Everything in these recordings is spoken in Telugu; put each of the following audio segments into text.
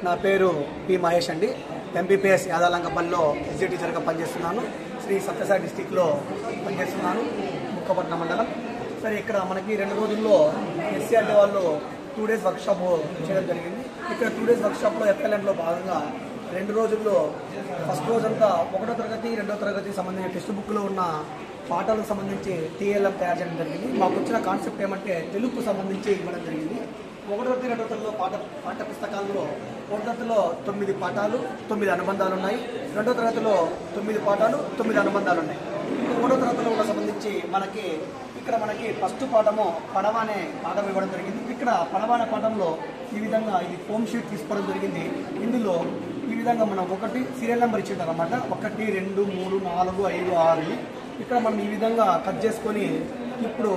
నా పేరు పి మహేష్ అండి. ఎంపీపీఎస్ యాదలంకపల్లిలో ఎస్జీ టీచర్గా పనిచేస్తున్నాను. శ్రీ సత్యసాయి డిస్టిక్లో పనిచేస్తున్నాను, ముక్కపట్నం మండలం. సరే, ఇక్కడ మనకి 2 రోజుల్లో ఎస్సీఆర్టీ వాళ్ళు 2 డేస్ వర్క్షాప్ చేయడం జరిగింది. ఇక్కడ 2 డేస్ వర్క్షాప్లో ఎఫ్ఎల్ఎంలో భాగంగా 2 రోజుల్లో ఫస్ట్ రోజంతా 1వ తరగతి 2వ తరగతికి సంబంధించిన టెక్స్ట్ బుక్లో ఉన్న పాఠాలకు సంబంధించి టీఎల్ఎం తయారు చేయడం జరిగింది. మాకు వచ్చిన కాన్సెప్ట్ ఏమంటే తెలుగుకు సంబంధించి ఇవ్వడం జరిగింది. 1వ తరగతి 2వ తరగతిలో పాఠ్య పుస్తకాల్లో 1వ తరగతిలో 9 పాఠాలు 9 అనుబంధాలు ఉన్నాయి. 2వ తరగతిలో 9 పాఠాలు 9 అనుబంధాలు ఉన్నాయి. 3వ తరగతిలో కూడా సంబంధించి మనకి ఫస్ట్ పాఠము పడవ అనే పాఠం ఇవ్వడం జరిగింది. ఇక్కడ పడవ అనే పాఠంలో ఈ విధంగా ఇది హోమ్ షీట్ తీసుకోవడం జరిగింది. ఇందులో ఈ విధంగా మనం ఒకటి సీరియల్ నెంబర్ ఇచ్చింటారు అన్నమాట. 1 2 3 4 5 6 ఇక్కడ మనం ఈ విధంగా కట్ చేసుకొని ఇప్పుడు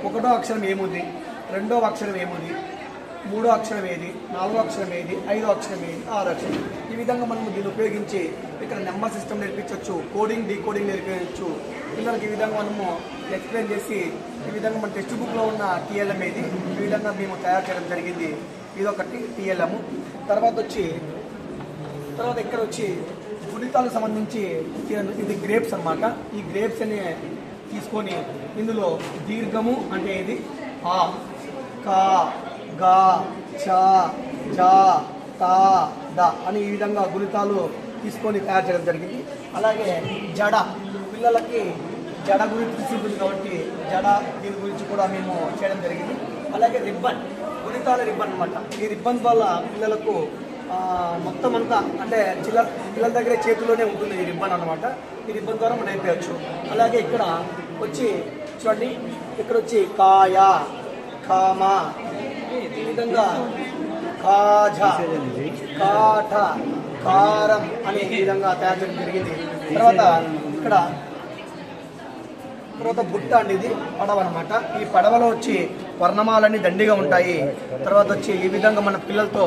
1వ అక్షరం ఏముంది, 2వ అక్షరం ఏముంది, 3వ అక్షరం ఏది, 4వ అక్షరం ఏది, 5వ అక్షరం ఏది, 6వ అక్షరం. ఈ విధంగా మనం దీన్ని ఉపయోగించి ఇక్కడ నెంబర్ సిస్టమ్ నేర్పించవచ్చు, కోడింగ్ డీకోడింగ్ నేర్పించవచ్చు. పిల్లలకి ఈ విధంగా మనము ఎక్స్ప్లెయిన్ చేసి ఈ విధంగా మన టెక్స్ట్ బుక్లో ఉన్న టీఎల్ఎం ఏది ఈ విధంగా మేము తయారు చేయడం జరిగింది. ఇదొకటి టీఎల్ఎం. తర్వాత ఇక్కడ వచ్చి గుణితాలకు సంబంధించి ఇది గ్రేప్స్ అన్నమాట. ఈ గ్రేప్స్ అని తీసుకొని ఇందులో దీర్ఘము అంటే ఇది ఆ, కా, గా, చ, జ, త, ద అని ఈ విధంగా గుణితాలు తీసుకొని తయారు చేయడం జరిగింది. అలాగే జడ, పిల్లలకి జడ గురించి తీసుకుంటుంది కాబట్టి జడ దీని గురించి కూడా మేము చేయడం జరిగింది. అలాగే రిబ్బన్, గుణితాల రిబ్బన్ అనమాట. ఈ రిబ్బన్ వల్ల పిల్లలకు మొత్తం అంతా అంటే పిల్లల దగ్గర చేతిలోనే ఉంటుంది ఈ రిబ్బన్ అనమాట. ఈ రిబ్బన్ ద్వారా మనం అయిపోయచ్చు. అలాగే ఇక్కడ వచ్చి చూడండి, ఇక్కడ వచ్చి కాయ, కామ, ఈ విధంగా కాజ, కాట, కారం అనే ఈ విధంగా తయారు చేయడం జరిగింది. తర్వాత బుట్ట అండి, ఇది పడవ అనమాట. ఈ పడవలో వచ్చి వర్ణమాలన్నీ దండిగా ఉంటాయి. తర్వాత వచ్చి ఈ విధంగా మన పిల్లలతో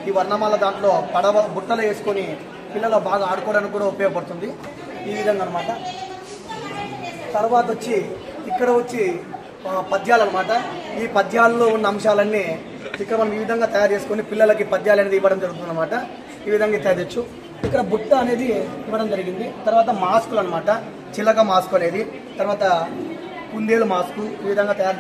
ఈ వర్ణమాల దాంట్లో పడవ బుట్టలు వేసుకొని పిల్లలు బాగా ఆడుకోవడానికి కూడా ఉపయోగపడుతుంది ఈ విధంగా అనమాట. తర్వాత వచ్చి ఇక్కడ వచ్చి పద్యాలు అనమాట. ఈ పద్యాల్లో ఉన్న అంశాలన్నీ ఇక్కడ మనం ఈ విధంగా తయారు చేసుకొని పిల్లలకి పద్యాలు అనేది ఇవ్వడం జరుగుతుంది అనమాట. ఈ విధంగా తయారు చేయొచ్చు. ఇక్కడ బుట్ట అనేది ఇవ్వడం జరిగింది. తర్వాత మాస్కులు అనమాట, చిలక మాస్క్ అనేది, తర్వాత కుందేలు మాస్కు ఈ విధంగా తయారు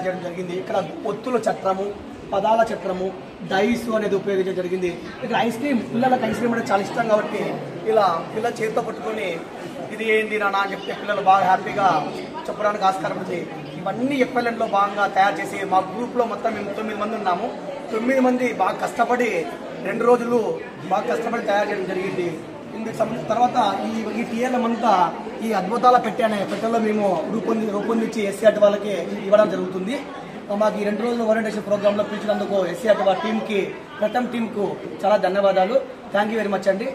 చేయడం జరిగింది. ఇక్కడ ఒత్తుల చట్రము, పదాల చట్రము, డైస్ అనేది ఉపయోగించడం జరిగింది. ఇక్కడ ఐస్ క్రీమ్, పిల్లలకు ఐస్ క్రీమ్ అంటే చాలా ఇష్టం కాబట్టి ఇలా పిల్లల చేతితో పట్టుకొని ఇది ఏంటి నాన్న అని చెప్తే పిల్లలు బాగా హ్యాపీగా చెప్పడానికి ఆస్కారం ఉంది. ఇవన్నీ ఎఫ్ఎల్ఎన్లో భాగంగా తయారు చేసి మా గ్రూప్లో మొత్తం మేము 9 మంది ఉన్నాము. 9 మంది బాగా కష్టపడి 2 రోజులు బాగా కష్టపడి తయారు చేయడం జరిగింది. ఇందుకు సంబంధించిన తర్వాత ఈ టీఎల్ఎం అంతా ఈ అద్భుతాల పెట్టెలో మేము రూపొందించి ఎస్సీఆర్టీ వాళ్ళకి ఇవ్వడం జరుగుతుంది. మాకు ఈ 2 రోజుల ఓరియంటేషన్ ప్రోగ్రాంలో పిలిచినందుకు ఎస్సీఆర్టీ టీంకి, ప్రథమ్ టీంకు చాలా ధన్యవాదాలు. థ్యాంక్ యూ వెరీ మచ్ అండి.